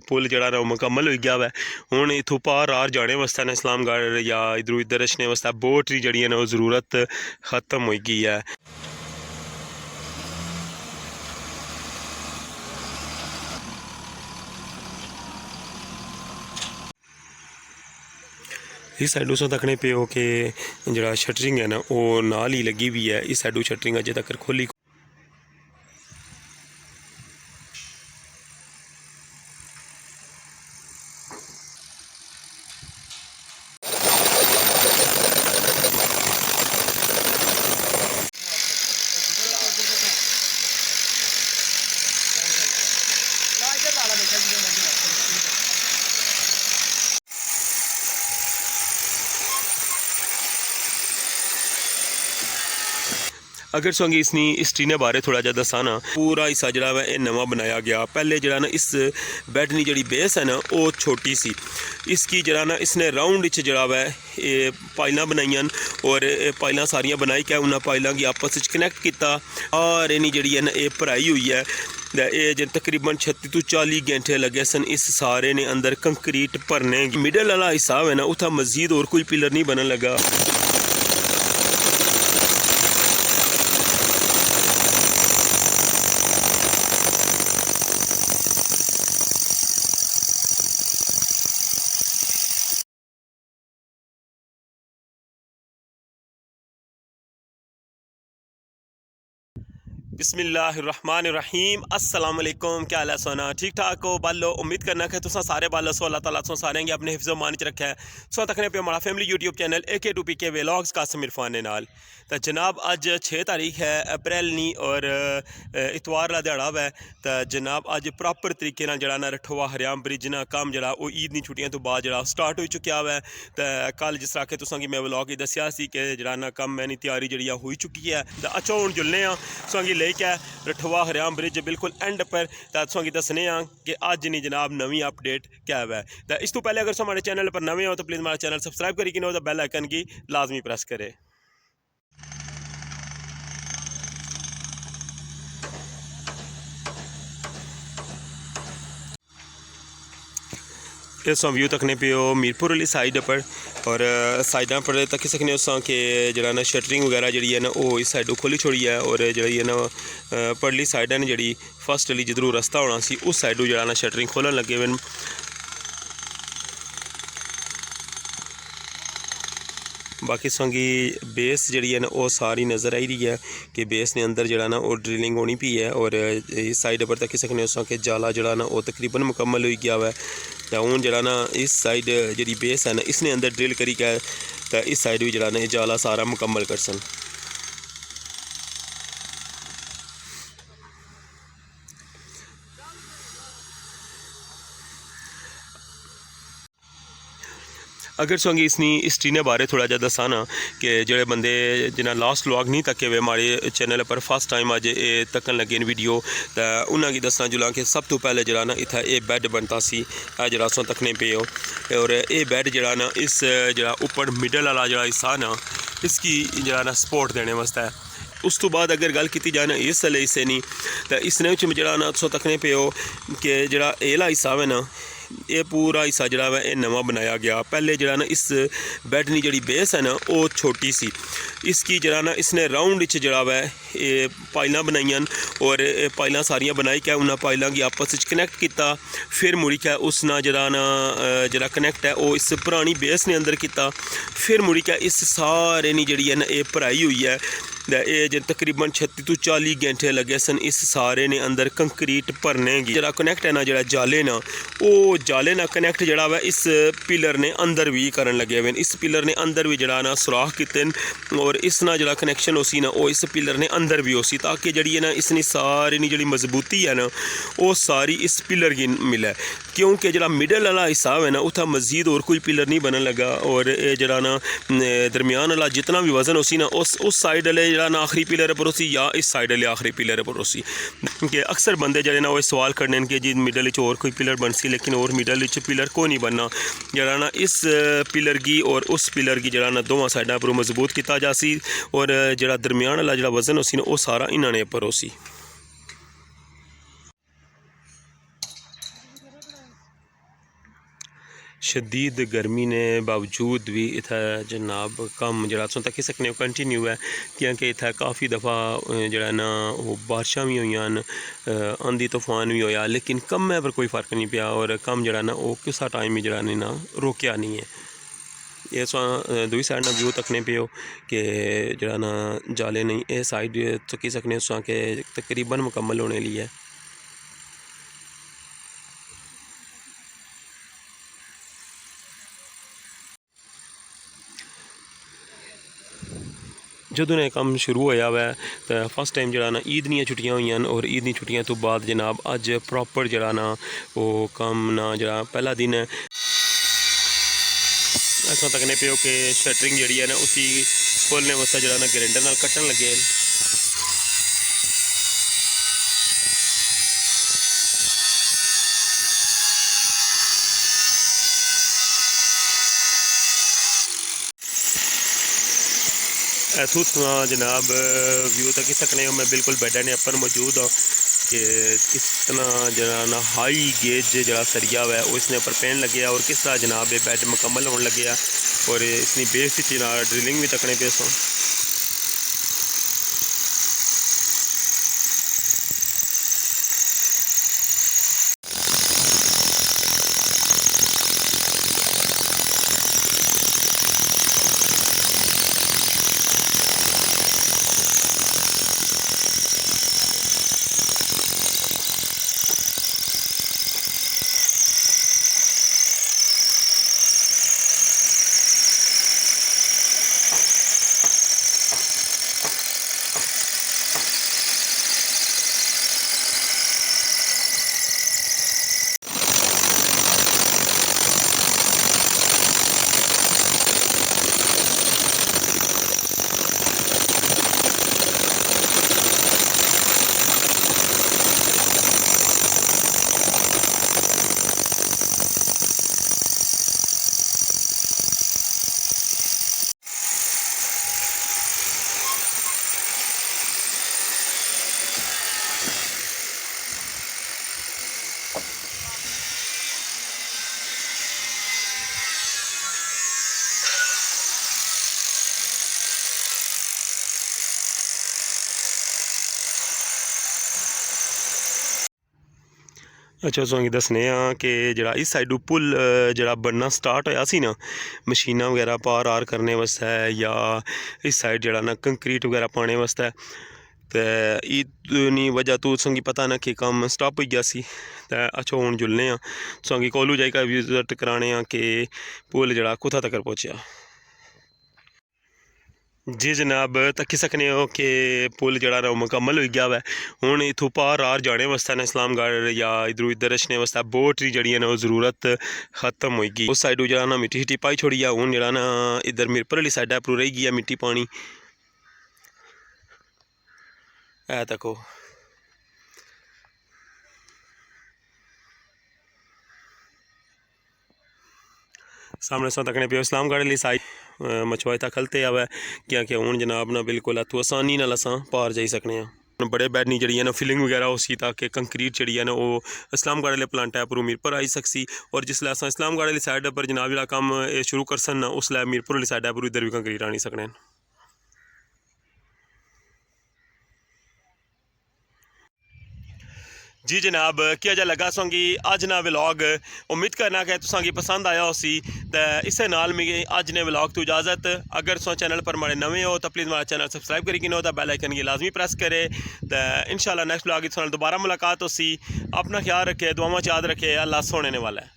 पुल जरा मुकम्मल हो गया है। हुण इत्थों पार आर जाने वास्ते ना इस्लामगढ़ या इधरों इधर रचने वास्ते बोट की जी वो जरूरत खत्म हो गई है। इस साइडों से तकने पे हो कि जरा शटरिंग है ना वो नाल ही लगी हुई है। इस साइडों शटरिंग अजे तक खोली। अगर सोंगी इसनी हिस्ट्री ने बारे थोड़ा जा दसा ना, पूरा हिस्सा जरा वा ये नवा बनाया गया। पहले जरा ना इस बैड की जी बेस है ना वो छोटी सी, इसकी जरा ना इसने राउंड जरा वा ये पाइल बनाई और पाइल सारिया बनाई क्या उन्हें पाइलों की आपस कनैक्ट किया और इन्नी जी है ना ये भराई हुई है। ये जो तकरीबन 36 तो 40 घंटे लगे सन इस सारे ने अंदर कंक्रीट भरने। मिडल वाला हिस्सा है ना उतना मजीद और कोई पिलर नहीं बनने लगा। बिस्मिल्लाहिर्रहमानिर्रहीम। अस्सलाम वालेकुम। क्या हाल है सोना? ठीक ठाक हो बालो? उम्मीद करना कि तुसा सारे बालो सो अल्लाह ताला सारे अपने हिफ्ज़ मान च रखा है। सो तकने पे हमारा family YouTube channel AK2PK vlogs Qasim Irfan ने नाल। तो जनाब अज 6 तारीख है अप्रैल नी और इतवार का दिहाड़ा है। तो जनाब अज प्रॉपर तरीके जरा ना रठोआ हरियाम ब्रिज ना कम जरा वो ईद की छुट्टियों तो बाद जरा स्टार्ट हो चुका है। तो कल जिस तरह के तुसा मैं व्लॉग ही दसिया कि जरा ना कम मैंने तैयारी जी हो चुकी है। तो अच्छा हूँ जुलने सोंगी लेके रठोआ हरियाम ब्रिज बिल्कुल एंड पर। तो सोंगी दसने कि अज नहीं जनाब नवी अपडेट क्या है। तो इस तो पहले अगर हमारे चैनल पर नवे हो तो प्लीज़ हमारा चैनल सब्सक्राइब करी कि बेल आइकन की लाजमी प्रेस करे। इस व्यू तकने पे हो मीरपुर वाली साइड पर और साइडा पर तक सकने उस कि जरा ना शटरिंग वगैरह जी है ना वो इस साइडों खोली छोड़ी है और जी है ना परली साइड है जी फर्स्ट वाली जिधरों रस्ता होना सी उस साइडों जरा ना शटरिंग खोलन लगे हुए। बाकी संगी बेस जी है ना वो सारी नज़र आई रही है कि बेस ने अंदर जरा ना वो ड्रिलिंग होनी पी है और इस साइड पर तक सकने उस कि जाला जरा ना वो तकरीबन मुकम्मल हो गया है। तो हूँ जरा ना इस साइड जी बेस है ना इसने अंदर ड्रिल करी क्या तो इस साइड भी जरा ना जाला सारा मुकम्मल कर सन। अगर सोंगी इसनी हिस्ट्री ने बारे थोड़ा जा दसा ना कि जोड़े बंदे जिन्हें लास्ट व्लॉग नहीं तके हुए हमारे चैनल पर फर्स्ट टाइम अज ये तकन लगे वीडियो तो उन्होंने दसना जुला कि सब तो पहले जरा ना इतना ये बैड बनता सी जरा सो तकने पे हो और ये बैड जरा ना इस जरा ऊपर मिडल वाला जरा हिस्सा ना इसकी जरा ना सपोर्ट देने वास्ते। उस तो बाद अगर गल की जाए ना इस वाले हिस्से नहीं तो इसने जरा ना सो तकने पे हो कि जरा एला हिस्सा है ना ये पूरा हिस्सा जरा है ये नवा बनाया गया। पहले जरा ना इस बैड की जी बेस है ना वो छोटी सी, इसकी जरा ना इसने राउंड जरा है ये पाइल बनाई और पाइल सारिया बनाई क्या उन्हें पाइलों की आपस कनैक्ट किया फिर मुड़ी क्या उस ना जरा कनैक्ट है वो इस पुरानी बेस ने अंदर किया फिर मुड़ी क्या इस सारे ने जी है ना ये भराई हुई है। ये जो तकरीबन 36 तो 40 घंटे लगे सन इस सारे ने अंदर कंक्रीट भरने की जरा कनैक्ट है ना जरा जाले ना वो जाले ना कनैक्ट जरा वा इस पिलर ने अंदर भी करन लगे हुए। इस पिलर ने अंदर भी जरा ना सुराख किते और इस ना जरा कनैक्शन हो सी ना वो इस पिलर ने अंदर भी हो सी ताकि जड़ी है ना इसने सारी नी जी मजबूती है ना वो सारी इस पिलर की मिले। क्योंकि जरा मिडल वाला हिस्सा है ना उतना मजीद और कोई पिलर नहीं बनने लगा और ये जरा ना दरमियान वाला जितना भी वजन हो सी ना उस साइड वाले जरा ना आखिरी पिलर पर होसी या इस साइड वाले आखिरी पिलर पर होसी। कि अक्सर बंदे जड़े ना वो सवाल करने कि जी मिडल और कोई पिलर बन सी लेकिन और मिडल पिलर को नहीं बनना जरा ना इस पिलर की और उस पिलर की जरा ना दोवां साइडा पर मजबूत किया जा सी और जरा दरमियान वाला जरा वजन होसी ना वो सारा इन्होंने पर होसी। शदीद गर्मी ने बावजूद भी इत्थै जनाब कम्म जेह्ड़ा तुस तक्की सकने हो कंटिन्यू है, क्योंकि इत्थै काफ़ी दफ़ा जेह्ड़ा ना ओह् बारिशां भी होइयां न, आंधी तूफान भी होया, लेकिन कम्मै पर कोई फ़र्क नहीं पिया और कम्म जेह्ड़ा ना ओह् किसा टाइम भी जेह्ड़ा नहीं ना रोकेआ नहीं है। ये दूई साइड ना व्यू तकने पे हो कि जरा ना जाले नहीं, ये साइड तकी सकने तुसां के तकरीबन मुकम्मल होने लिए है। जदों ने कम शुरू होया हुआ है तो फर्स्ट टाइम जरा ना ईद दियां छुट्टियां हुई और ईद दी छुट्टियां तो बाद जनाब अज प्रॉपर जरा ना वो कम ना जरा पहला दिन है। ऐसा तकने पे हो कि शटरिंग जी है ना उसी खोलने वास्ते जरा ना ग्राइंडर नाल कट्टन लगे। इथों जनाब व्यू तक सकने हो, मैं बिल्कुल बेडा ने अपर मौजूद हाँ कि किस तरह जरा ना हाई गेज जरा सरिया हुआ है वो इसने ऊपर पेन लगे और किस तरह जनाब ये बैड मुकम्मल होने लगे और इसकी बेस ड्रिलिंग भी तकने पे सो। अच्छा तुसेंगी दस्सने कि जरा इस साइडू पुल जरा बनना स्टार्ट होया सी ना मशीनां वगैरह पार आर करने वास्ते या इस साइड जरा ना कंक्रीट वगैरह पाने वास्ते, तो ईद वजह तो तुसेंगी पता ना कि कम्म स्टॉप हो गया सी। तो अच्छा हुण जुलने तुसेंगी कोलू जाइका विजिट कराने कि पुल जरा कुत्थां तक पहुँचा। जी जनाब तक्की सकने हो कि पुल जरा ना मुकम्मल हो गया हुआ है। हुण इत्थों पार आर जाने वास्ते ना इस्लामगढ़ या इधरों इधर रछने वास्ते बोट की जड़ी है ना जरूरत खत्म होगी। उस साइडों जरा ना मिट्टी शिट्टी पाई छोड़ी है, हुण जरा ना इधर मीरपुर वाली साइडा पर रही गई मिट्टी पानी है तको। सामने सो तकने पे इस्लामगढ़ वाली साइड मछुआरे तक खलते आवे क्योंकि हुण जनाब ना बिल्कुल इत्थों आसानी नाल असां पार जाई सकने हैं। बड़े बैड नहीं जी है ना फिलिंग वगैरह उसी ताकि कंक्रीट जी है ना वो इस्लामगढ़ वाले प्लांट पर मीरपुर आई सकसी और जिसलै अस इस्लामगढ़ वाली साइड पर जनाब जो कम्म शुरू करसन ना उसलै मीरपुर वाली साइड पर इधर भी कंक्रीट आनी सकने। जी जनाब क्या जा लगा सोंगी अज ना व्लॉग, उम्मीद करना कि तुसांगी पसंद आया उसी तो इस नाल मिगी अज ने व्लॉग तो इजाज़त। अगर तुस चैनल पर माड़े नवे हो तो प्लीज़ हमारा चैनल सबसक्राइब करी किनो तो बैल आइकन गी लाजमी प्रेस करे। तो इंशाल्लाह नेक्स्ट व्लॉग दोबारा मुलाकात होसी। अपना ख्याल रखे, दुआवां याद रखे, अल्लाह सोने वाला है।